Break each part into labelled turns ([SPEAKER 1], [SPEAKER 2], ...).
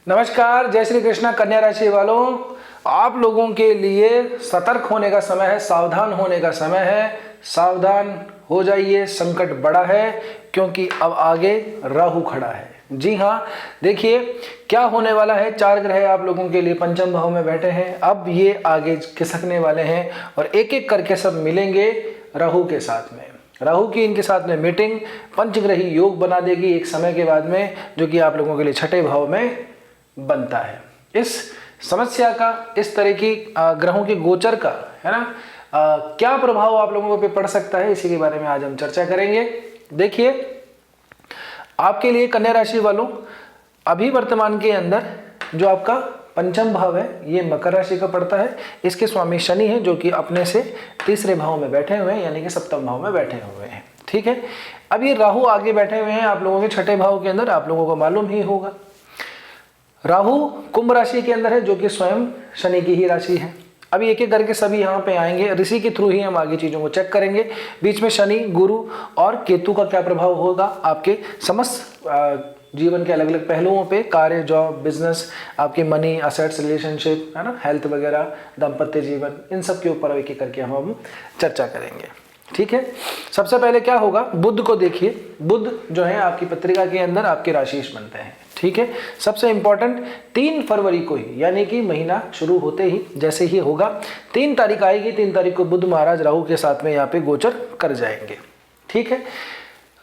[SPEAKER 1] नमस्कार, जय श्री कृष्णा। कन्या राशि वालों, आप लोगों के लिए सतर्क होने का समय है, सावधान होने का समय है। सावधान हो जाइए, संकट बड़ा है क्योंकि अब आगे राहु खड़ा है। जी हाँ, देखिए क्या होने वाला है। 4 ग्रह आप लोगों के लिए पंचम भाव में बैठे हैं। अब ये आगे खिसकने वाले हैं और एक एक करके सब मिलेंगे राहु के साथ में। राहु की इनके साथ में मीटिंग पंचग्रही योग बना देगी एक समय के बाद में, जो कि आप लोगों के लिए छठे भाव में बनता है। इस समस्या का, इस तरह की ग्रहों के गोचर का, है ना, क्या प्रभाव आप लोगों पे पड़ सकता है, इसी के बारे में आज हम चर्चा करेंगे। देखिए, आपके लिए कन्या राशि वालों, अभी वर्तमान के अंदर जो आपका पंचम भाव है ये मकर राशि का पड़ता है। इसके स्वामी शनि है, जो कि अपने से तीसरे भाव में बैठे हुए हैं, यानी कि सप्तम भाव में बैठे हुए हैं। ठीक है, अब ये राहु आगे बैठे हुए हैं आप लोगों के छठे भाव के अंदर। आप लोगों को मालूम ही होगा, राहु कुंभ राशि के अंदर है, जो कि स्वयं शनि की ही राशि है। अभी एक एक करके सभी यहाँ पे आएंगे, ऋषि के थ्रू ही हम आगे चीजों को चेक करेंगे। बीच में शनि, गुरु और केतु का क्या प्रभाव होगा आपके समस्त जीवन के अलग अलग पहलुओं पे, कार्य, जॉब, बिजनेस, आपके मनी, असेट्स, रिलेशनशिप, है ना, हेल्थ वगैरह, दाम्पत्य जीवन, इन सब के ऊपर एक एक करके हम चर्चा करेंगे। ठीक है, सबसे पहले क्या होगा, बुध को देखिए। बुध जो है आपकी पत्रिका के अंदर आपके राशिश बनते हैं। ठीक है, सबसे इंपॉर्टेंट 3 फरवरी को ही, यानी कि महीना शुरू होते ही जैसे ही होगा, 3 तारीख आएगी, 3 तारीख को बुध महाराज राहु के साथ में यहाँ पे गोचर कर जाएंगे। ठीक है,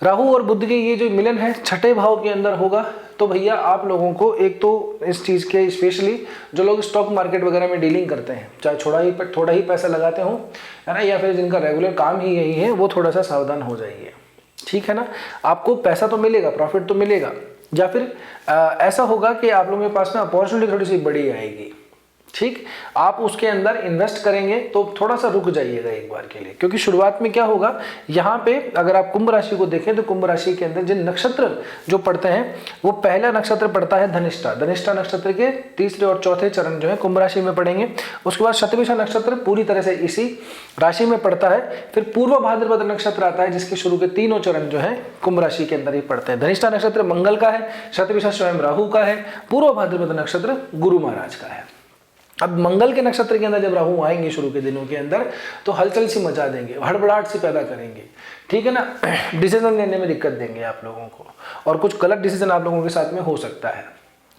[SPEAKER 1] राहु और बुध के ये जो मिलन है छठे भाव के अंदर होगा, तो भैया आप लोगों को एक तो इस चीज़ के, स्पेशली जो लोग स्टॉक मार्केट वगैरह में डीलिंग करते हैं, चाहे थोड़ा ही पैसा लगाते हो, है ना, या फिर जिनका रेगुलर काम ही यही है, वो थोड़ा सा सावधान हो जाइए। ठीक है ना, आपको पैसा तो मिलेगा, प्रॉफिट तो मिलेगा, या फिर ऐसा होगा कि आप लोगों के पास में अपॉर्चुनिटी थोड़ी सी बड़ी आएगी। ठीक, आप उसके अंदर इन्वेस्ट करेंगे तो थोड़ा सा रुक जाइएगा एक बार के लिए, क्योंकि शुरुआत में क्या होगा, यहाँ पे अगर आप कुंभ राशि को देखें तो कुंभ राशि के अंदर जिन नक्षत्र जो पड़ते हैं, वो पहला नक्षत्र पड़ता है धनिष्ठा। धनिष्ठा नक्षत्र के तीसरे और चौथे चरण जो है कुंभ राशि में पड़ेंगे। उसके बाद शतभिषा नक्षत्र पूरी तरह से इसी राशि में पड़ता है। फिर पूर्व भाद्रपद नक्षत्र आता है, जिसके शुरू के 3 चरण जो है कुंभ राशि के अंदर ही पड़ते हैं। धनिष्ठा नक्षत्र मंगल का है, शतभिषा स्वयं राहु का है, पूर्व भाद्रपद नक्षत्र गुरु महाराज का है। अब मंगल के नक्षत्र के अंदर जब राहु आएंगे शुरू के दिनों के अंदर, तो हलचल सी मचा देंगे, हड़बड़ाहट सी पैदा करेंगे। ठीक है ना, डिसीजन लेने में दिक्कत देंगे आप लोगों को, और कुछ गलत डिसीजन आप लोगों के साथ में हो सकता है।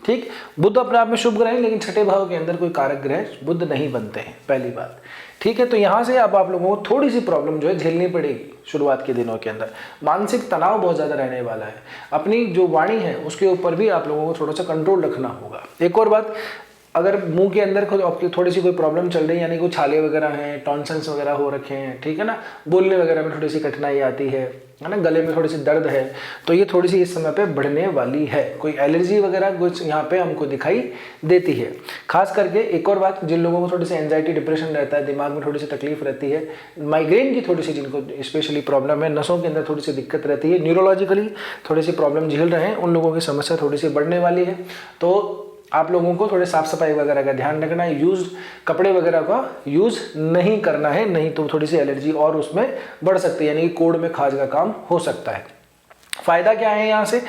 [SPEAKER 1] ठीक, बुध अपने आप में शुभ ग्रह है, लेकिन छठे भाव के अंदर कोई कारक ग्रह बुध नहीं बनते हैं, पहली बात। ठीक है, तो यहाँ से अब आप लोगों को थोड़ी सी प्रॉब्लम जो है झेलनी पड़ेगी शुरुआत के दिनों के अंदर। मानसिक तनाव बहुत ज़्यादा रहने वाला है। अपनी जो वाणी है उसके ऊपर भी आप लोगों को थोड़ा सा कंट्रोल रखना होगा। एक और बात, अगर मुंह के अंदर आपकी थोड़ी सी कोई प्रॉब्लम चल रही है, यानी कोई छाले वगैरह हैं, टॉन्सिल्स वगैरह हो रखे हैं, ठीक है ना, बोलने वगैरह में थोड़ी सी कठिनाई आती है ना, गले में थोड़ी सी दर्द है, तो ये थोड़ी सी इस समय पे बढ़ने वाली है। कोई एलर्जी वगैरह कुछ यहाँ पे हमको दिखाई देती है। खास करके एक और बात, जिन लोगों को थोड़ी सी एंजाइटी, डिप्रेशन रहता है, दिमाग में थोड़ी सी तकलीफ रहती है, माइग्रेन की थोड़ी सी जिनको स्पेशली प्रॉब्लम है, नसों के अंदर थोड़ी सी दिक्कत रहती है, न्यूरोलॉजिकली थोड़ी सी प्रॉब्लम झेल रहे हैं, उन लोगों की समस्या थोड़ी सी बढ़ने वाली है। तो आप लोगों को थोड़े साफ सफाई वगैरह का ध्यान रखना है। यूज कपड़े वगैरह का यूज नहीं करना है, नहीं तो थोड़ी सी एलर्जी और उसमें बढ़ सकती है, यानी कि कोड़ में खाज का काम हो सकता है। फायदा क्या है यहाँ से,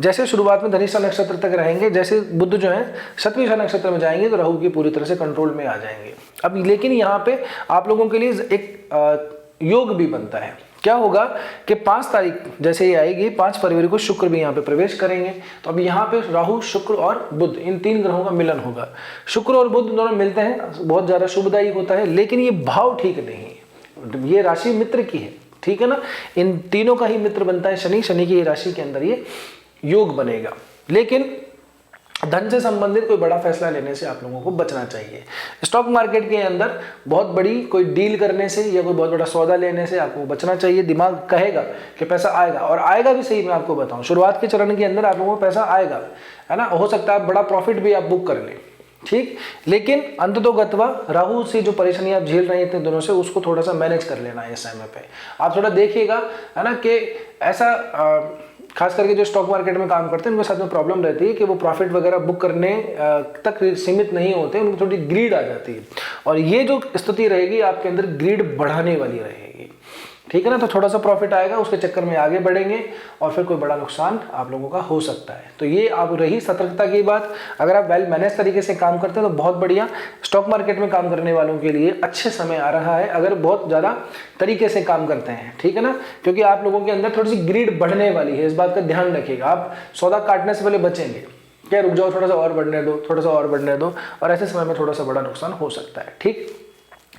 [SPEAKER 1] जैसे शुरुआत में धनिष्ठा नक्षत्र तक रहेंगे, जैसे बुध जो है शतभिषा नक्षत्र में जाएंगे तो राहु की पूरी तरह से कंट्रोल में आ जाएंगे। अब लेकिन यहाँ पे आप लोगों के लिए एक योग भी बनता है। क्या होगा कि 5 तारीख जैसे ये आएगी, 5 फरवरी को शुक्र भी यहाँ पे प्रवेश करेंगे। तो अब यहाँ पे राहु, शुक्र और बुध, इन 3 ग्रहों का मिलन होगा। शुक्र और बुध दोनों मिलते हैं, बहुत ज़्यादा शुभदायी होता है, लेकिन ये भाव ठीक नहीं है। ये राशि मित्र की है, ठीक है ना, इन तीनों का ही मित्र बनता है शनि। शनि की राशि के अंदर ये योग बनेगा। लेकिन धन से संबंधित कोई बड़ा फैसला लेने से आप लोगों को बचना चाहिए। स्टॉक मार्केट के अंदर बहुत बड़ी कोई डील करने से या कोई बहुत बड़ा सौदा लेने से आपको बचना चाहिए। दिमाग कहेगा कि पैसा आएगा, और आएगा भी सही। मैं आपको बताऊं, शुरुआत के चरण के अंदर आप लोगों को पैसा आएगा, है ना, हो सकता है बड़ा प्रॉफिट भी आप बुक कर लें। ठीक, लेकिन अंततोगत्वा राहु से जो परेशानी आप झेल रहे हैं इतने दिनों से, उसको थोड़ा सा मैनेज कर लेना है इस समय पे। आप थोड़ा देखिएगा, है ना, कि ऐसा खास करके जो स्टॉक मार्केट में काम करते हैं उनके साथ में प्रॉब्लम रहती है कि वो प्रॉफिट वगैरह बुक करने तक सीमित नहीं होते, उनको थोड़ी ग्रीड आ जाती है। और ये जो स्थिति रहेगी आपके अंदर, ग्रीड बढ़ाने वाली रहेगी। ठीक है ना। तो थोड़ा सा प्रॉफिट आएगा, उसके चक्कर में आगे बढ़ेंगे और फिर कोई बड़ा नुकसान आप लोगों का हो सकता है। तो ये आप रही सतर्कता की बात। अगर आप वेल मैनेज तरीके से काम करते हैं तो बहुत बढ़िया। स्टॉक मार्केट में काम करने वालों के लिए अच्छे समय आ रहा है अगर बहुत ज़्यादा तरीके से काम करते हैं, ठीक है ना। क्योंकि आप लोगों के अंदर थोड़ी सी ग्रीड बढ़ने वाली है, इस बात का ध्यान रखिएगा। आप सौदा काटने से पहले बचेंगे, क्या रुक जाओ, थोड़ा सा और बढ़ने दो, थोड़ा सा और बढ़ने दो, और ऐसे समय में थोड़ा सा बड़ा नुकसान हो सकता है। ठीक।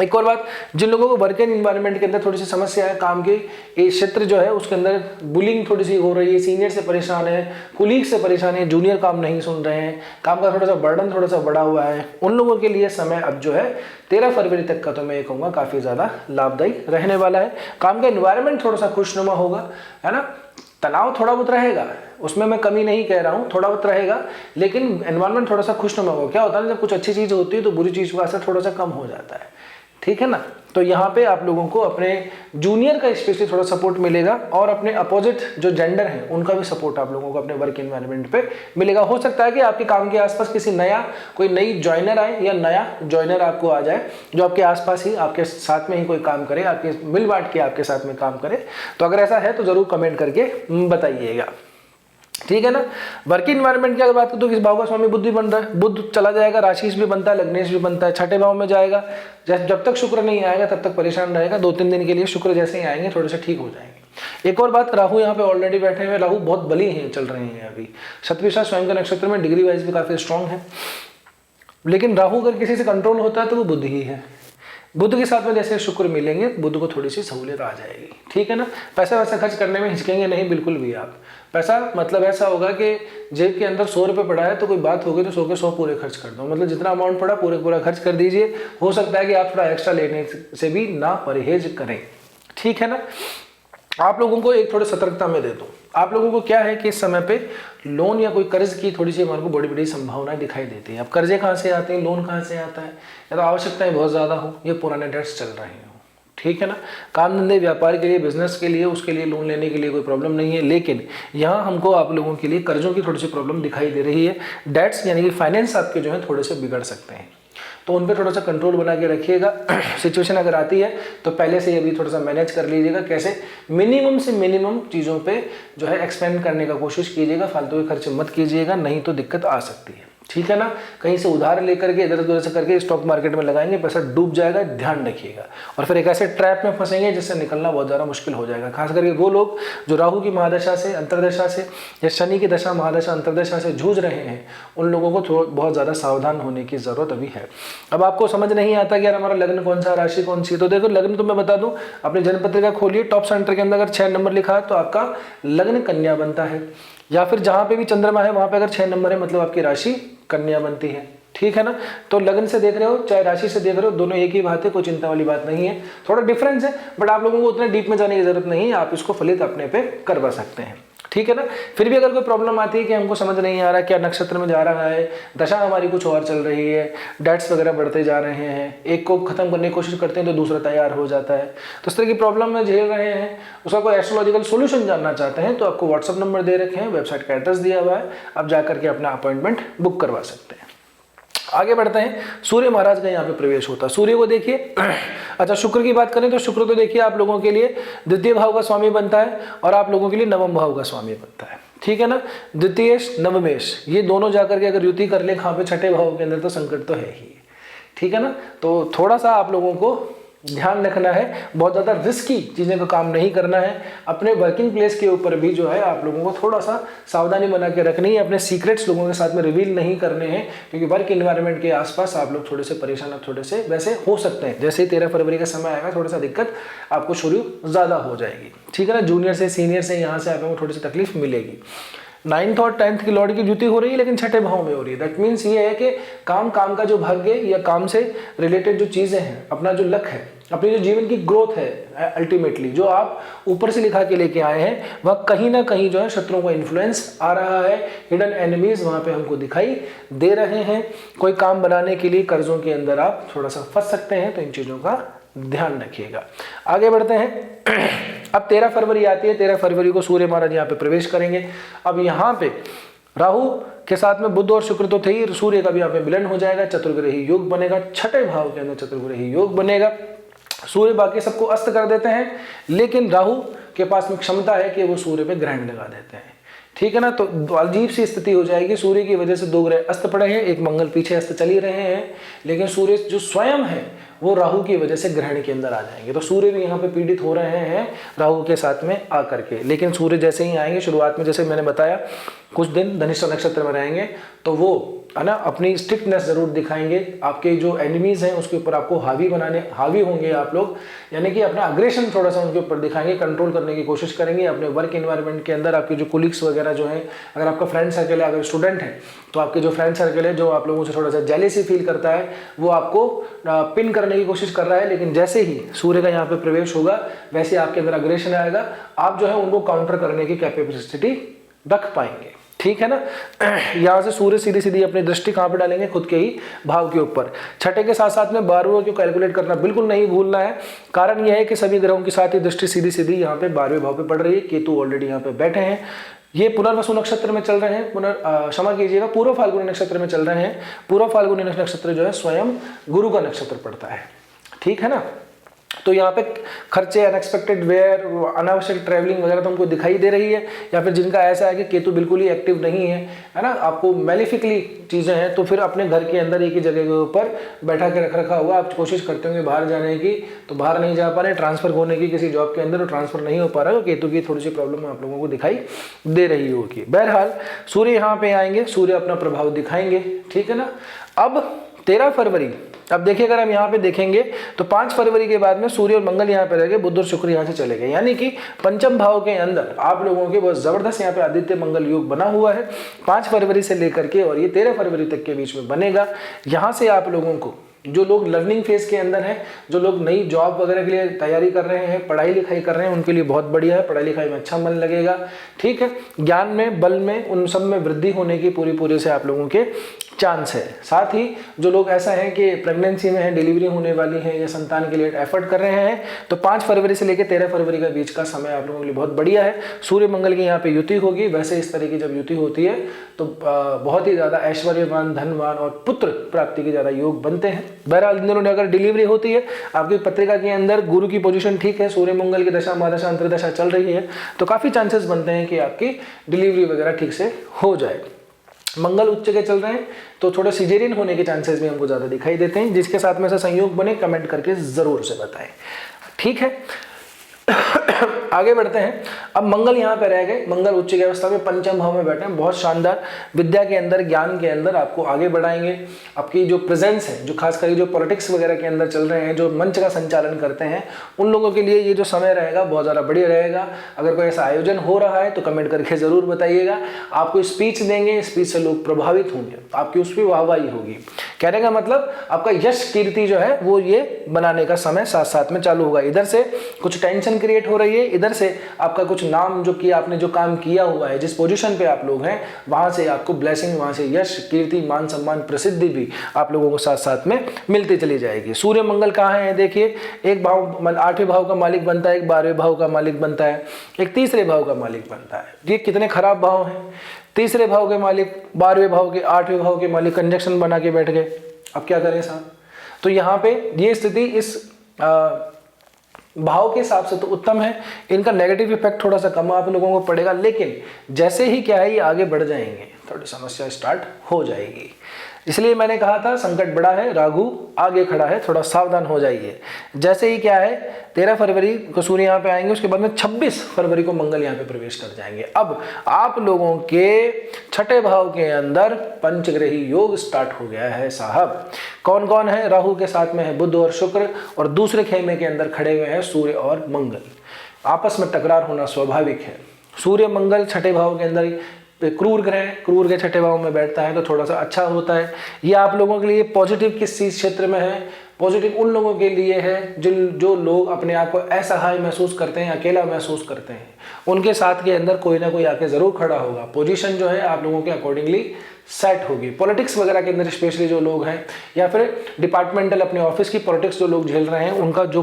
[SPEAKER 1] एक और बात, जिन लोगों को वर्क एनवायरनमेंट के अंदर थोड़ी सी समस्या है, काम के ये क्षेत्र जो है उसके अंदर बुलिंग थोड़ी सी हो रही है, सीनियर से परेशान है, कुलीग से परेशान है, जूनियर काम नहीं सुन रहे हैं, काम का थोड़ा सा बर्डन थोड़ा सा बढ़ा हुआ है, उन लोगों के लिए समय अब जो है 13 फरवरी तक का तो मैं ये कहूँगा काफ़ी ज़्यादा लाभदायी रहने वाला है। काम का एनवायरनमेंट थोड़ा सा खुशनुमा होगा, है ना। तनाव थोड़ा बहुत रहेगा, उसमें मैं कमी नहीं कह रहा हूँ, थोड़ा बहुत रहेगा, लेकिन एनवायरनमेंट थोड़ा सा खुशनुमा होगा। क्या होता है जब कुछ अच्छी चीज़ होती है तो बुरी चीज़ का असर थोड़ा सा कम हो जाता है, ठीक है ना। तो यहाँ पे आप लोगों को अपने जूनियर का स्पेशली थोड़ा सपोर्ट मिलेगा और अपने अपोजिट जो जेंडर है उनका भी सपोर्ट आप लोगों को अपने वर्क एनवायरनमेंट पे मिलेगा। हो सकता है कि आपके काम के आसपास किसी कोई नई ज्वाइनर आए या नया ज्वाइनर आपको आ जाए जो आपके आसपास ही आपके साथ में ही कोई काम करे, आपके मिल बांट के आपके साथ में काम करे। तो अगर ऐसा है तो जरूर कमेंट करके बताइएगा, ठीक है ना। वर्क एनवायरनमेंट की अगर बात करें तो किस भाव का स्वामी बुद्ध भी बन रहा है, बुद्ध चला जाएगा, राशिश भी बनता है, लग्नेश भी बनता है, छठे भाव में जाएगा। जब तक शुक्र नहीं आएगा तब तक परेशान रहेगा, 2-3 दिन के लिए शुक्र जैसे ही आएंगे थोड़े से ठीक हो जाएंगे। एक और बात, राहु यहाँ पे ऑलरेडी बैठे हुए, राहु बहुत बली हैं, चल रहे हैं अभी शतभिषा स्वयं के नक्षत्र में, डिग्री वाइज भी काफी स्ट्रॉन्ग है। लेकिन राहु अगर किसी से कंट्रोल होता है तो वो बुद्ध ही है। बुद्ध के साथ में जैसे शुक्र मिलेंगे, बुद्ध को थोड़ी सी सहूलियत आ जाएगी, ठीक है ना। पैसा वैसा खर्च करने में हिचकेंगे नहीं बिल्कुल भी आप। पैसा मतलब ऐसा होगा कि जेब के अंदर 100 रुपये पड़ा है तो कोई बात होगी तो 100 के 100 पूरे खर्च कर दो, मतलब जितना अमाउंट पड़ा पूरा खर्च कर दीजिए। हो सकता है कि आप थोड़ा एक्स्ट्रा लेने से भी ना परहेज करें, ठीक है ना। आप लोगों को एक थोड़ी सतर्कता में दे दूं, आप लोगों को क्या है कि इस समय पे लोन या कोई कर्ज की थोड़ी सी हमारे को बड़ी बड़ी संभावनाएं दिखाई देती है। अब कर्जे कहाँ से आते हैं, लोन कहाँ से आता है, या तो आवश्यकताएं बहुत ज़्यादा हो, ये पुराने डेट्स चल रहे हो, ठीक है ना। काम धंधे व्यापार के लिए, बिजनेस के लिए, उसके लिए लोन लेने के लिए कोई प्रॉब्लम नहीं है। लेकिन यहाँ हमको आप लोगों के लिए कर्जों की थोड़ी सी प्रॉब्लम दिखाई दे रही है। डेट्स यानी कि फाइनेंस आपके जो है थोड़े से बिगड़ सकते हैं, तो उन पे थोड़ा सा कंट्रोल बना के रखिएगा। सिचुएशन अगर आती है तो पहले से अभी थोड़ा सा मैनेज कर लीजिएगा, कैसे मिनिमम से मिनिमम चीज़ों पे जो है एक्सपेंड करने का कोशिश कीजिएगा, फालतू के खर्च मत कीजिएगा, नहीं तो दिक्कत आ सकती है, ठीक है ना। कहीं से उधार लेकर के इधर उधर से करके स्टॉक मार्केट में लगाएंगे, पैसा डूब जाएगा, ध्यान रखिएगा। और फिर एक ऐसे ट्रैप में फंसेंगे जिससे निकलना बहुत ज़्यादा मुश्किल हो जाएगा। खास करके वो लोग जो राहु की महादशा से, अंतरदशा से, या शनि की दशा महादशा अंतरदशा से जूझ रहे हैं, उन लोगों को बहुत ज़्यादा सावधान होने की ज़रूरत अभी है। अब आपको समझ नहीं आता कि यार हमारा लग्न कौन सा, राशि कौन सी, तो देखो लग्न तो मैं बता दूँ, अपनी जन्म पत्रिका खोलिए, टॉप सेंटर के अंदर अगर 6 नंबर लिखा है तो आपका लग्न कन्या बनता है, या फिर जहाँ पे भी चंद्रमा है वहाँ पे अगर 6 नंबर है मतलब आपकी राशि कन्या बनती है, ठीक है ना। तो लग्न से देख रहे हो चाहे राशि से देख रहे हो, दोनों एक ही बात है, कोई चिंता वाली बात नहीं है। थोड़ा डिफरेंस है बट आप लोगों को उतने डीप में जाने की जरूरत नहीं है, आप इसको फलित अपने पे करवा सकते हैं, ठीक है ना। फिर भी अगर कोई प्रॉब्लम आती है कि हमको समझ नहीं आ रहा क्या नक्षत्र में जा रहा है, दशा हमारी कुछ और चल रही है, डेट्स वगैरह बढ़ते जा रहे हैं, एक को खत्म करने की कोशिश करते हैं तो दूसरा तैयार हो जाता है, तो इस तरह की प्रॉब्लम में झेल रहे हैं, उसका कोई एस्ट्रोलॉजिकल सोल्यूशन जानना चाहते हैं तो आपको व्हाट्सअप नंबर दे रखे हैं, वेबसाइट का एड्रेस दिया हुआ है, आप जाकर के अपना अपॉइंटमेंट बुक करवा सकते हैं। आगे बढ़ते हैं, सूर्य महाराज का यहाँ पे प्रवेश होता है। सूर्य को देखिए, अच्छा शुक्र की बात करें तो शुक्र तो देखिए आप लोगों के लिए द्वितीय भाव का स्वामी बनता है और आप लोगों के लिए नवम भाव का स्वामी बनता है, ठीक है ना। द्वितीयेश नवमेश ये दोनों जाकर के अगर युति कर ले कहाँ पे, छठे भाव के अंदर, तो संकट तो है ही, ठीक है ना। तो थोड़ा सा आप लोगों को ध्यान रखना है, बहुत ज़्यादा रिस्की चीज़ें का काम नहीं करना है। अपने वर्किंग प्लेस के ऊपर भी जो है आप लोगों को थोड़ा सा सावधानी बना के रखनी है, अपने सीक्रेट्स लोगों के साथ में रिवील नहीं करने हैं, क्योंकि वर्क इन्वायरमेंट के आसपास आप लोग थोड़े से परेशान थोड़े से वैसे हो सकते हैं। जैसे ही 13 फरवरी का समय आएगा थोड़ा सा दिक्कत आपको शुरू ज़्यादा हो जाएगी, ठीक है ना। जूनियर से सीनियर से यहाँ से आप लोगों को थोड़ी सी तकलीफ मिलेगी। 9th और 10th की लॉर्ड की युति हो रही है लेकिन छठे भाव में हो रही है। दैट मीन्स ये है कि काम का जो भाग्य या काम से रिलेटेड जो चीज़ें हैं, अपना जो लक है, अपनी जो जीवन की ग्रोथ है, अल्टीमेटली जो आप ऊपर से लिखा के लेके आए हैं, वह कहीं ना कहीं जो है शत्रुओं का इन्फ्लुएंस आ रहा है, हिडन एनिमीज वहाँ पे हमको दिखाई दे रहे हैं। कोई काम बनाने के लिए कर्जों के अंदर आप थोड़ा सा फंस सकते हैं, तो इन चीज़ों का ध्यान रखिएगा। आगे बढ़ते हैं, अब 13 फरवरी आती है, 13 फरवरी को सूर्य महाराज यहाँ पे प्रवेश करेंगे। अब यहाँ पे राहु के साथ में बुध और शुक्र तो थे ही, सूर्य का भी यहाँ पे मिलन हो जाएगा, चतुर्ग्रही योग बनेगा, छठे भाव के अंदर चतुर्ग्रही योग बनेगा। सूर्य बाकी सबको अस्त कर देते हैं, लेकिन राहु के पास में क्षमता है कि वो सूर्य पे ग्रहण लगा देते हैं। ठीक है ना, तो अजीब सी स्थिति हो जाएगी। सूर्य की वजह से दो ग्रह अस्त पड़े हैं, एक मंगल पीछे अस्त चल ही रहे हैं, लेकिन सूर्य जो स्वयं है वो राहु की वजह से ग्रहण के अंदर आ जाएंगे। तो सूर्य भी यहाँ पे पीड़ित हो रहे हैं राहु के साथ में आकर के। लेकिन सूर्य जैसे ही आएंगे, शुरुआत में जैसे मैंने बताया कुछ दिन धनिष्ठा नक्षत्र में रहेंगे, तो वो है ना अपनी स्ट्रिक्टनेस जरूर दिखाएंगे। आपके जो एनिमीज हैं उसके ऊपर आपको हावी होंगे आप लोग, यानी कि अपना अग्रेशन थोड़ा सा उनके ऊपर दिखाएंगे, कंट्रोल करने की कोशिश करेंगे। अपने वर्क एनवायरनमेंट के अंदर आपके जो कोलिग्स वगैरह जो हैं, अगर आपका फ्रेंड सर्कल है, अगर स्टूडेंट है तो आपके जो फ्रेंड सर्कल है जो आप लोगों से थोड़ा सा जेलेसी फील करता है, वो आपको पिन करने की कोशिश कर रहा है। लेकिन जैसे ही सूर्य का यहाँ पे प्रवेश होगा वैसे आपके अंदर अग्रेशन आएगा, आप जो है उनको काउंटर करने की कैपेसिटी रख पाएंगे। ठीक है ना। यहाँ से सूर्य सीधी सीधी अपनी दृष्टि कहाँ पे डालेंगे, खुद के ही भाव के ऊपर। छठे के साथ साथ में 12वें को कैलकुलेट करना बिल्कुल नहीं भूलना है। कारण यह है कि सभी ग्रहों के साथ ही दृष्टि सीधी सीधी यहाँ पे 12वें भाव पे पड़ रही है। केतु ऑलरेडी यहाँ पे बैठे हैं, ये पुनर्वसु नक्षत्र में चल रहे हैं, क्षमा कीजिएगा पूर्व फाल्गुनी नक्षत्र में चल रहे हैं। पूर्व फाल्गुनी नक्षत्र जो है स्वयं गुरु का नक्षत्र पड़ता है। ठीक है ना। तो यहाँ पे खर्चे, अनएक्सपेक्टेड वेयर, अनावश्यक ट्रैवलिंग वगैरह तो हमको दिखाई दे रही है। या फिर जिनका ऐसा है कि केतु बिल्कुल ही एक्टिव नहीं है ना, आपको मैलिफिकली चीज़ें हैं, तो फिर अपने घर के अंदर एक ही जगह के ऊपर बैठा के रखा हुआ, आप कोशिश करते होंगे बाहर जाने की तो बाहर नहीं जा पा रहे, ट्रांसफर होने की किसी जॉब के अंदर तो ट्रांसफर नहीं हो पा रहा है। केतु की थोड़ी सी प्रॉब्लम आप लोगों को दिखाई दे रही होगी। बहरहाल सूर्य यहाँ पे आएंगे, सूर्य अपना प्रभाव दिखाएंगे। ठीक है ना। अब 13 फरवरी, अब देखिए अगर हम यहाँ पे देखेंगे तो 5 फरवरी के बाद में सूर्य और मंगल यहाँ पे रह गए, बुध और शुक्र यहाँ से चले गए, यानी कि पंचम भाव के अंदर आप लोगों के बहुत जबरदस्त यहाँ पे आदित्य मंगल योग बना हुआ है 5 फरवरी से लेकर के, और ये 13 फरवरी तक के बीच में बनेगा। यहाँ से आप लोगों को, जो लोग लर्निंग फेज के अंदर हैं, जो लोग नई जॉब वगैरह के लिए तैयारी कर रहे हैं, पढ़ाई लिखाई कर रहे हैं, उनके लिए बहुत बढ़िया है। पढ़ाई लिखाई में अच्छा मन लगेगा। ठीक है। ज्ञान में, बल में, उन सब में वृद्धि होने की पूरी से आप लोगों के चांस है। साथ ही जो लोग ऐसा है कि प्रेगनेंसी में है, डिलीवरी होने वाली है या संतान के लिए एफर्ट कर रहे हैं, तो 5 फरवरी से लेकर 13 फरवरी का बीच का समय आप लोगों के लिए बहुत बढ़िया है। सूर्य मंगल की यहाँ पे युति होगी। वैसे इस तरह की जब युति होती है तो बहुत ही ज्यादा ऐश्वर्यवान, धनवान और पुत्र प्राप्ति के ज्यादा योग बनते हैं। बहरहाल इन दिनों अगर डिलीवरी होती है, आपकी पत्रिका के अंदर गुरु की पोजीशन ठीक है, सूर्य मंगल की दशा, महादशा, अंतर्दशा चल रही है, तो काफी चांसेस बनते हैं कि आपकी डिलीवरी वगैरह ठीक से हो जाए। मंगल उच्च के चल रहे हैं तो थोड़ा सिजेरियन होने के चांसेस भी हमको ज्यादा दिखाई देते हैं। जिसके साथ में ऐसा संयोग बने कमेंट करके जरूर से बताएं। ठीक है। आगे बढ़ते हैं। अब मंगल यहाँ पे रह गए, मंगल उच्च की अवस्था में पंचम भाव में बैठे हैं, बहुत शानदार। विद्या के अंदर, ज्ञान के अंदर आपको आगे बढ़ाएंगे। आपकी जो प्रेजेंस है, जो खास करके जो पॉलिटिक्स वगैरह के अंदर चल रहे हैं, जो मंच का संचालन करते हैं, उन लोगों के लिए ये जो समय रहेगा बहुत ज़्यादा बढ़िया रहेगा। अगर कोई ऐसा आयोजन हो रहा है तो कमेंट करके जरूर बताइएगा। आपको स्पीच देंगे, स्पीच से लोग प्रभावित होंगे, आपकी उस पर वाहवाही होगी। कहने का मतलब आपका यश कीर्ति जो है वो ये बनाने का समय साथ साथ में चालू होगा। इधर से कुछ टेंशन क्रिएट हो रही है, इधर से आपका कुछ नाम, जो कि आपने जो काम किया हुआ है, जिस पोजीशन पे आप लोग हैं, वहां से आपको ब्लेसिंग, वहां से यश, कीर्ति, मान सम्मान, प्रसिद्धि भी आप लोगों को साथ साथ में मिलती चली जाएगी। सूर्य मंगल कहाँ है देखिए, एक भाव 8वें भाव का मालिक बनता है, एक 12वें भाव का मालिक बनता है, एक 3रे भाव का मालिक बनता है। ये कितने खराब भाव हैं। 3रे भाव के मालिक 12वें भाव के, 8वें भाव के मालिक कंजक्शन बना के बैठ गए। अब क्या करें साहब। तो यहाँ पे ये स्थिति इस भाव के हिसाब से तो उत्तम है। इनका नेगेटिव इफेक्ट थोड़ा सा कम आप लोगों को पड़ेगा, लेकिन जैसे ही क्या है ये आगे बढ़ जाएंगे थोड़ी समस्या स्टार्ट हो जाएगी। इसलिए मैंने कहा था संकट बड़ा है, राहु आगे खड़ा है, थोड़ा सावधान हो जाइए। जैसे ही क्या है 13 फरवरी को सूर्य यहाँ पे आएंगे, उसके बाद में 26 फरवरी को मंगल यहाँ पे प्रवेश कर जाएंगे। अब आप लोगों के 6ठे भाव के अंदर पंचग्रही योग स्टार्ट हो गया है साहब। कौन कौन है, राहु के साथ में है बुध और शुक्र, और दूसरे खेमे के अंदर खड़े हुए हैं सूर्य और मंगल। आपस में टकरार होना स्वाभाविक है। सूर्य मंगल 6ठे भाव के अंदर क्रूर ग्रह, क्रूर के 6ठे भाव में बैठता है तो थोड़ा सा अच्छा होता है। ये आप लोगों के लिए पॉजिटिव किस चीज क्षेत्र में है, पॉजिटिव उन लोगों के लिए है जो लोग अपने आप को असहाय महसूस करते हैं, अकेला महसूस करते हैं। उनके साथ के अंदर कोई ना कोई आके जरूर खड़ा होगा। पोजीशन जो है आप लोगों के अकॉर्डिंगली सेट होगी। पॉलिटिक्स वगैरह के अंदर स्पेशली जो लोग हैं, या फिर डिपार्टमेंटल अपने ऑफिस की पॉलिटिक्स जो लोग झेल रहे हैं, उनका जो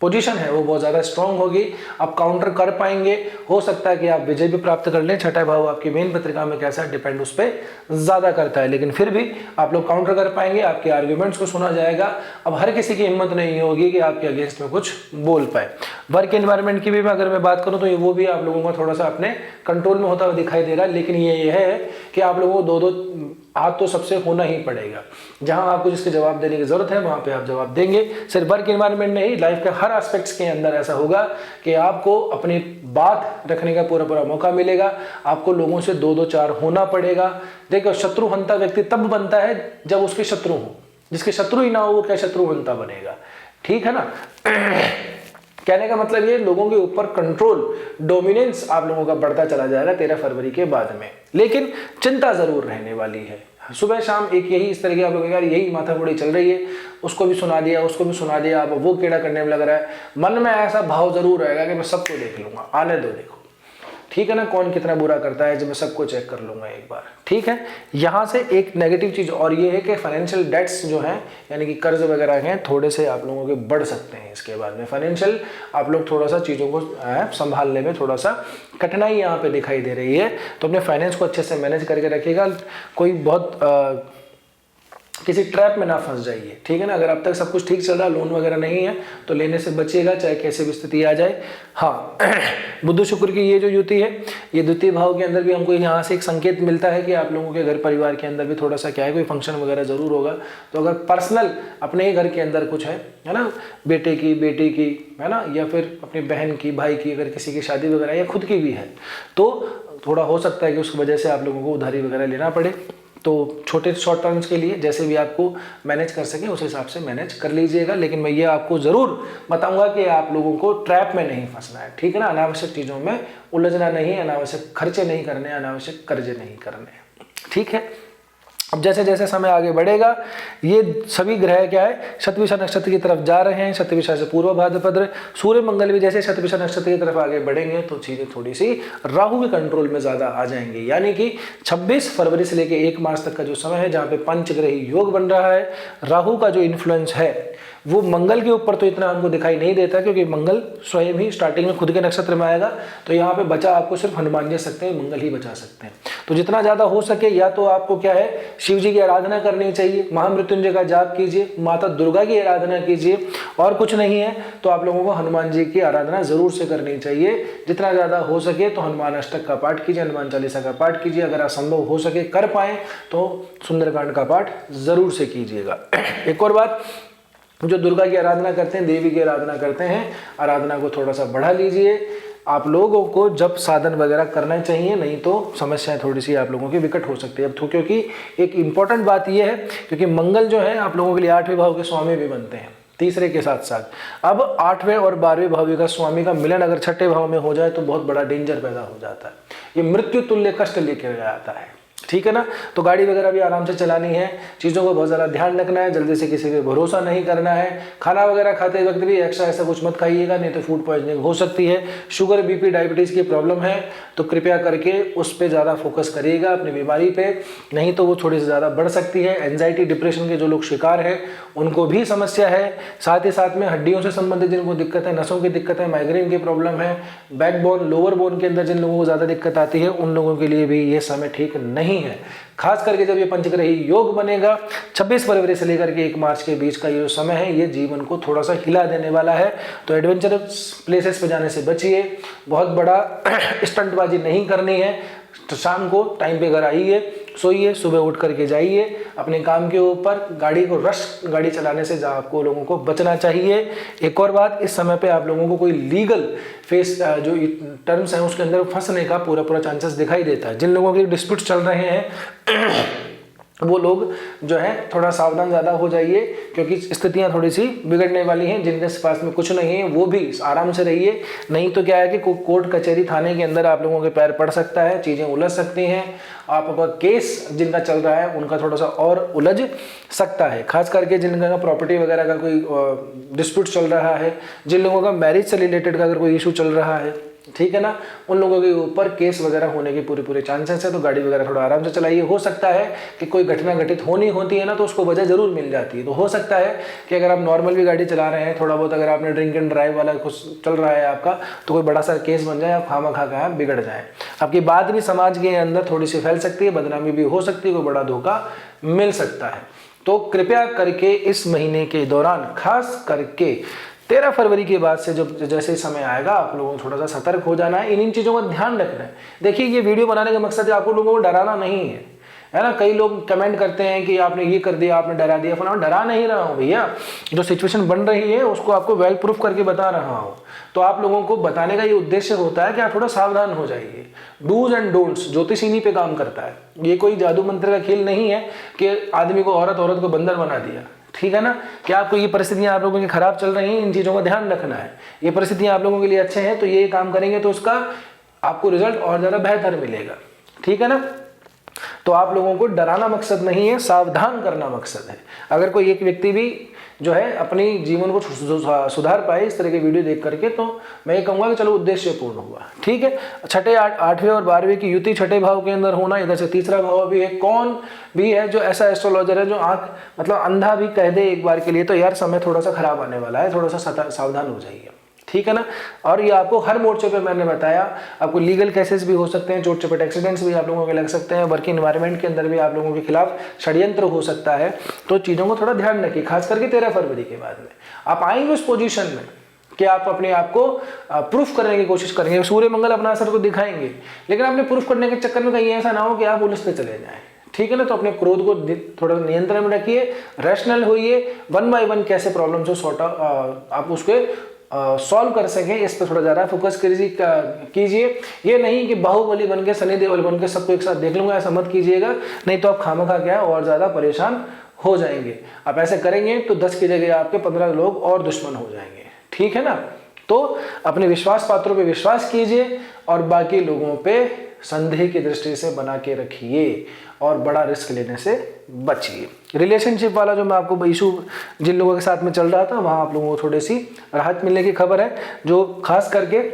[SPEAKER 1] पोजीशन है वो बहुत ज़्यादा स्ट्रांग होगी, आप काउंटर कर पाएंगे। हो सकता है कि आप विजय भी प्राप्त कर लें। छठा भाव आपकी मेन पत्रिका में कैसा डिपेंड उस पर ज़्यादा करता है, लेकिन फिर भी आप लोग काउंटर कर पाएंगे, आपके आर्ग्यूमेंट्स को सुना जाएगा। अब हर किसी की हिम्मत नहीं होगी कि आपके अगेंस्ट में कुछ बोल पाए। वर्क एनवायरनमेंट की भी अगर मैं बात करूँ तो वो भी आप लोगों को थोड़ा सा अपने कंट्रोल में होता हुआ दिखाई दे रहा है, लेकिन ये है कि आप लोगों को दो दो हाथ तो सबसे होना ही पड़ेगा। जहां आपको जिसके जवाब देने की जरूरत है वहां पे आप जवाब देंगे। सिर्फ वर्क एनवायरनमेंट नहीं, लाइफ के हर एस्पेक्ट्स के अंदर ऐसा होगा कि आपको अपनी बात रखने का पूरा पूरा मौका मिलेगा। आपको लोगों से दो दो चार होना पड़ेगा। देखो, शत्रुहंता व्यक्ति तब बनता है जब उसके शत्रु हो। जिसके शत्रु ही ना हो वो क्या शत्रुहंता बनेगा? ठीक है ना। कहने का मतलब ये, लोगों के ऊपर कंट्रोल, डोमिनेंस आप लोगों का बढ़ता चला जाएगा 13 फरवरी के बाद में। लेकिन चिंता जरूर रहने वाली है। सुबह शाम एक यही इस तरह की आप लोगों यार यही माथामुड़ी चल रही है, उसको भी सुना दिया, उसको भी सुना दिया, अब वो कीड़ा करने में लग रहा है। मन में ऐसा भाव जरूर रहेगा कि मैं सबको देख लूंगा, आने दो, देखो ठीक है ना, कौन कितना बुरा करता है, जब मैं सबको चेक कर लूंगा एक बार। ठीक है, यहां से एक नेगेटिव चीज और ये है कि फाइनेंशियल डेट्स जो हैं, यानी कि कर्ज वगैरह हैं, थोड़े से आप लोगों के बढ़ सकते हैं। इसके बाद में फाइनेंशियल आप लोग थोड़ा सा चीजों को संभालने में थोड़ा सा कठिनाई यहाँ पे दिखाई दे रही है। तो अपने फाइनेंस को अच्छे से मैनेज करके रखिएगा, कोई बहुत किसी ट्रैप में ना फंस जाइए। ठीक है ना, अगर अब तक सब कुछ ठीक चल रहा, लोन वगैरह नहीं है तो लेने से बचिएगा, चाहे कैसे भी स्थिति आ जाए। हाँ, बुध शुक्र की ये जो युति है, ये द्वितीय भाव के अंदर भी हमको यहाँ से एक संकेत मिलता है कि आप लोगों के घर परिवार के अंदर भी थोड़ा सा क्या है, कोई फंक्शन वगैरह जरूर होगा। तो अगर पर्सनल अपने ही घर के अंदर कुछ है ना, बेटे की, बेटी की, है ना, या फिर अपनी बहन की, भाई की, अगर किसी की शादी वगैरह या खुद की भी है, तो थोड़ा हो सकता है कि उस वजह से आप लोगों को उधारी वगैरह लेना पड़े। तो छोटे शॉर्ट टर्म्स के लिए जैसे भी आपको मैनेज कर सके उस हिसाब से मैनेज कर लीजिएगा। लेकिन मैं ये आपको ज़रूर बताऊंगा कि आप लोगों को ट्रैप में नहीं फंसना है। ठीक है ना, अनावश्यक चीज़ों में उलझना नहीं, अनावश्यक खर्चे नहीं करने, अनावश्यक कर्जे नहीं करने। ठीक है, अब जैसे जैसे समय आगे बढ़ेगा ये सभी ग्रह क्या है, शतभिषा नक्षत्र की तरफ जा रहे हैं। शतभिषा से पूर्व भाद्रपद, सूर्य मंगल भी जैसे शतभिषा नक्षत्र की तरफ आगे बढ़ेंगे तो चीजें थोड़ी सी राहु के कंट्रोल में ज्यादा आ जाएंगी। यानी कि 26 फरवरी से लेकर 1 मार्च तक का जो समय है, जहाँ पे पंचग्रही योग बन रहा है, राहु का जो इन्फ्लुएंस है वो मंगल के ऊपर तो इतना हमको दिखाई नहीं देता, क्योंकि मंगल स्वयं ही स्टार्टिंग में खुद के नक्षत्र में आएगा। तो यहाँ पे बचा आपको सिर्फ हनुमान जी सकते हैं, मंगल ही बचा सकते हैं। तो जितना ज्यादा हो सके या तो आपको क्या है, शिव जी की आराधना करनी चाहिए, महामृत्युंजय का जाप कीजिए, माता दुर्गा की आराधना कीजिए, और कुछ नहीं है तो आप लोगों को हनुमान जी की आराधना जरूर से करनी चाहिए। जितना ज्यादा हो सके तो हनुमान अष्टक का पाठ कीजिए, हनुमान चालीसा का पाठ कीजिए। अगर असंभव हो सके कर पाए तो सुंदरकांड का पाठ जरूर से कीजिएगा। एक और बात, जो दुर्गा की आराधना करते हैं, देवी की आराधना करते हैं, आराधना को थोड़ा सा बढ़ा लीजिए। आप लोगों को जब साधन वगैरह करना चाहिए, नहीं तो समस्याएं थोड़ी सी आप लोगों की विकट हो सकती है। अब तो क्योंकि एक इंपॉर्टेंट बात यह है, क्योंकि मंगल जो है आप लोगों के लिए 8वें भाव के स्वामी भी बनते हैं, तीसरे के साथ साथ। अब 8वें और 12वें भाव का स्वामी का मिलन अगर 6ठे भाव में हो जाए तो बहुत बड़ा डेंजर पैदा हो जाता है, ये मृत्यु तुल्य कष्ट लेकर आता है। ठीक है ना, तो गाड़ी वगैरह भी आराम से चलानी है, चीज़ों को बहुत ज़्यादा ध्यान रखना है, जल्दी से किसी पे भरोसा नहीं करना है। खाना वगैरह खाते वक्त भी एक्स्ट्रा ऐसा कुछ मत खाइएगा, नहीं तो फूड पॉइजनिंग हो सकती है। शुगर, बीपी, डायबिटीज़ की प्रॉब्लम है तो कृपया करके उस पर ज़्यादा फोकस करिएगा, अपनी बीमारी पे, नहीं तो वो थोड़ी सी ज़्यादा बढ़ सकती है। एंजाइटी, डिप्रेशन के जो लोग शिकार हैं उनको भी समस्या है। साथ ही साथ में हड्डियों से संबंधित जिनको दिक्कत है, नसों की दिक्कत है, माइग्रेन की प्रॉब्लम है, बैकबोन, लोअर बोन के अंदर जिन लोगों को ज़्यादा दिक्कत आती है, उन लोगों के लिए भी ये समय ठीक नहीं है। खास करके जब ये पंचग्रही योग बनेगा 26 फरवरी से लेकर के 1 मार्च के बीच का ये समय है, ये जीवन को थोड़ा सा हिला देने वाला है। तो एडवेंचरस प्लेसेस पे जाने से बचिए, बहुत बड़ा स्टंटबाजी नहीं करनी है। तो शाम को टाइम पे घर आइए, सोइए, सुबह उठ करके जाइए अपने काम के ऊपर। गाड़ी को रश गाड़ी चलाने से आपको लोगों को बचना चाहिए। एक और बात, इस समय पे आप लोगों को कोई लीगल फेस जो टर्म्स हैं उसके अंदर फंसने का पूरा चांसेस दिखाई देता है। जिन लोगों के डिस्प्यूट चल रहे हैं वो लोग जो है थोड़ा सावधान ज़्यादा हो जाइए, क्योंकि स्थितियां थोड़ी सी बिगड़ने वाली हैं। जिनके पास में कुछ नहीं है वो भी आराम से रहिए, नहीं तो क्या है कि कोर्ट कचहरी थाने के अंदर आप लोगों के पैर पड़ सकता है, चीज़ें उलझ सकती हैं। आपका केस जिनका चल रहा है उनका थोड़ा सा और उलझ सकता है, खास करके जिनका प्रॉपर्टी वगैरह का कोई डिस्प्यूट चल रहा है, जिन लोगों का मैरिज से रिलेटेड का अगर कोई इशू चल रहा है, ठीक है ना, उन लोगों के ऊपर केस वगैरह होने के पूरे चांसेस है। तो गाड़ी वगैरह थोड़ा आराम से चलाइए। हो सकता है कि कोई घटना घटित होनी होती है ना, तो उसको वजह जरूर मिल जाती है। तो हो सकता है कि अगर आप नॉर्मल भी गाड़ी चला रहे हैं, थोड़ा बहुत अगर आपने ड्रिंक एंड ड्राइव वाला कुछ चल रहा है आपका, तो कोई बड़ा सा केस बन जाए, आप खामा खा आप बिगड़ जाए, आपकी बात भी समाज के अंदर थोड़ी सी फैल सकती है, बदनामी भी हो सकती है, कोई बड़ा धोखा मिल सकता है। तो कृपया करके इस महीने के दौरान, खास करके 13 फरवरी के बाद से जब जैसे समय आएगा, आप लोगों को थोड़ा सा सतर्क हो जाना है, इन चीज़ों का ध्यान रखना है। देखिए, ये वीडियो बनाने का मकसद है आपको लोगों को डराना नहीं है ना। कई लोग कमेंट करते हैं कि आपने ये कर दिया, आपने डरा दिया। फलाना, डरा नहीं रहा हूँ भैया, जो सिचुएशन बन रही है उसको आपको वेल प्रूफ करके बता रहा हूँ। तो आप लोगों को बताने का ये उद्देश्य होता है कि आप थोड़ा सावधान हो जाइए। डूज एंड डोंट्स, ज्योतिष इन्हीं पे काम करता है। ये कोई जादू मंत्र का खेल नहीं है कि आदमी को औरत को बंदर बना दिया, ठीक है ना। कि आपको ये परिस्थितियां आप लोगों की खराब चल रही हैं, इन चीज़ों का ध्यान रखना है। ये परिस्थितियां आप लोगों के लिए अच्छे हैं, तो ये काम करेंगे तो उसका आपको रिजल्ट और ज़्यादा बेहतर मिलेगा, ठीक है ना। तो आप लोगों को डराना मकसद नहीं है, सावधान करना मकसद है। अगर कोई एक व्यक्ति भी जो है अपनी जीवन को सुधार पाए इस तरह के वीडियो देख करके, तो मैं ये कहूँगा कि चलो उद्देश्य पूर्ण हुआ, ठीक है। छठे, आठवें और 12वें की युति छठे भाव के अंदर होना, इधर से तीसरा भाव भी है। कौन भी है जो ऐसा एस्ट्रोलॉजर है जो आंख मतलब अंधा भी कह दे एक बार के लिए, तो यार समय थोड़ा सा खराब आने वाला है, थोड़ा सा सावधान हो जाइए, ठीक है ना। और ये आपको हर मोर्चे पे मैंने बताया, आपको लीगल केसेस भी हो सकते हैं, चोट चपेट एक्सीडेंट्स भी आप लोगों के लग सकते हैं, वर्किंग एनवायरनमेंट के अंदर भी आप लोगों के खिलाफ षड्यंत्र हो सकता है। तो चीज़ों को थोड़ा ध्यान रखिए, खास करके 13 फरवरी के बाद में आप आएंगे उस पोजीशन में कि आप अपने आप को प्रूफ करने की कोशिश करेंगे। सूर्य मंगल अपना असर तो दिखाएंगे, लेकिन आपने प्रूफ करने के चक्कर में कहीं ऐसा ना हो कि आप पुलिस पे चले जाएं, ठीक है ना। तो अपने क्रोध को थोड़ा नियंत्रण में रखिए, रैशनल होइए, 1 बाय 1 कैसे प्रॉब्लम को सॉर्ट आप उसके सॉल्व कर सकें, इस पर थोड़ा ज़्यादा फोकस कीजिए। ये नहीं कि बाहुबली बन के, सनी देओल बन के सबको एक साथ देख लूंगा, ऐसा मत कीजिएगा, नहीं तो आप खामखा क्या और ज़्यादा परेशान हो जाएंगे। आप ऐसे करेंगे तो 10 की जगह आपके 15 लोग और दुश्मन हो जाएंगे, ठीक है ना। तो अपने विश्वास पात्रों पे विश्वास कीजिए और बाकी लोगों पे संदेह की दृष्टि से बना के रखिए और बड़ा रिस्क लेने से बचिए। रिलेशनशिप वाला जो मैं आपको इशू जिन लोगों के साथ में चल रहा था, वहाँ आप लोगों को थोड़ी सी राहत मिलने की खबर है, जो खास करके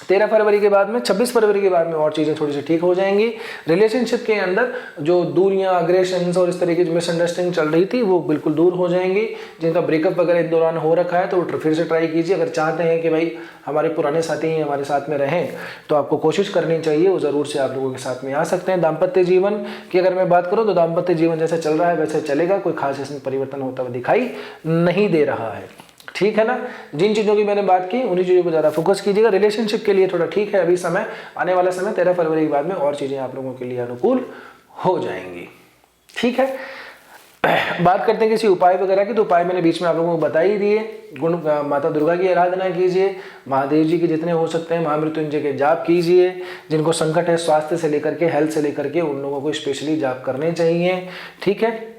[SPEAKER 1] 13 फरवरी के बाद में, 26 फरवरी के बाद में और चीज़ें थोड़ी सी ठीक हो जाएंगी। रिलेशनशिप के अंदर जो दूरियां, अग्रेशंस और इस तरह की जो मिसअंडरस्टैंडिंग चल रही थी वो बिल्कुल दूर हो जाएंगी। जिनका ब्रेकअप वगैरह इस दौरान हो रखा है तो फिर से ट्राई कीजिए। अगर चाहते हैं कि भाई हमारे पुराने साथी ही हमारे साथ में रहें, तो आपको कोशिश करनी चाहिए, वो ज़रूर से आप लोगों के साथ में आ सकते हैं। दाम्पत्य जीवन की अगर मैं बात करूँ तो दाम्पत्य जीवन जैसे चल रहा है वैसे चलेगा, कोई खास इसमें परिवर्तन होता हुआ दिखाई नहीं दे रहा है, ठीक है ना। जिन चीज़ों की मैंने बात की उन्हीं चीज़ों को ज़्यादा फोकस कीजिएगा। रिलेशनशिप के लिए थोड़ा ठीक है अभी समय, आने वाला समय 13 फरवरी के बाद में और चीज़ें आप लोगों के लिए अनुकूल हो जाएंगी, ठीक है। बात करते हैं किसी उपाय वगैरह की, तो उपाय मैंने बीच में आप लोगों को बता ही दिए। गुण माता दुर्गा की आराधना कीजिए, महादेव जी के जितने हो सकते हैं महामृत्युंजय के जाप कीजिए। जिनको संकट है स्वास्थ्य से लेकर के, हेल्थ से लेकर के, उन लोगों को स्पेशली जाप करने चाहिए, ठीक है।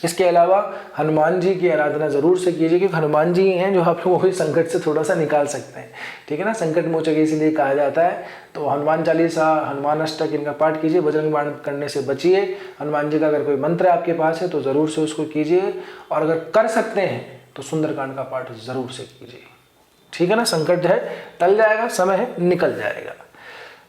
[SPEAKER 1] इसके अलावा हनुमान जी की आराधना जरूर से कीजिए, क्योंकि हनुमान जी हैं जो आप लोगों को संकट से थोड़ा सा निकाल सकते हैं, ठीक है ना। संकट मोचक इसीलिए कहा जाता है। तो हनुमान चालीसा, हनुमान अष्टक इनका पाठ कीजिए, बजरंग बाण करने से बचिए। हनुमान जी का अगर कोई मंत्र आपके पास है तो ज़रूर से उसको कीजिए, और अगर कर सकते हैं तो सुंदरकांड का पाठ ज़रूर से कीजिए, ठीक है ना। संकट है टल जाएगा, समय है निकल जाएगा।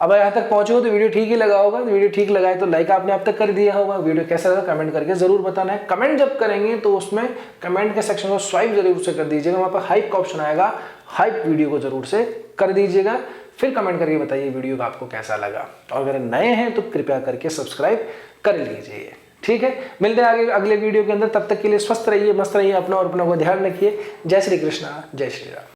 [SPEAKER 1] अब यहाँ तक पहुंचे हो तो वीडियो ठीक ही लगा होगा। वीडियो ठीक लगाए तो लाइक आपने अब तक कर दिया होगा। वीडियो कैसा लगा कमेंट करके जरूर बताना है। कमेंट जब करेंगे तो उसमें कमेंट के सेक्शन को स्वाइप जरूर से कर दीजिएगा, वहाँ पर हाइप का ऑप्शन आएगा, हाइप वीडियो को जरूर से कर दीजिएगा। फिर कमेंट करके बताइए वीडियो का आपको कैसा लगा, और अगर नए हैं तो कृपया करके सब्सक्राइब कर लीजिए, ठीक है। मिलते हैं आगे अगले वीडियो के अंदर, तब तक के लिए स्वस्थ रहिए, मस्त रहिए, अपना और अपना को ध्यान रखिए। जय श्री कृष्णा, जय श्री राम।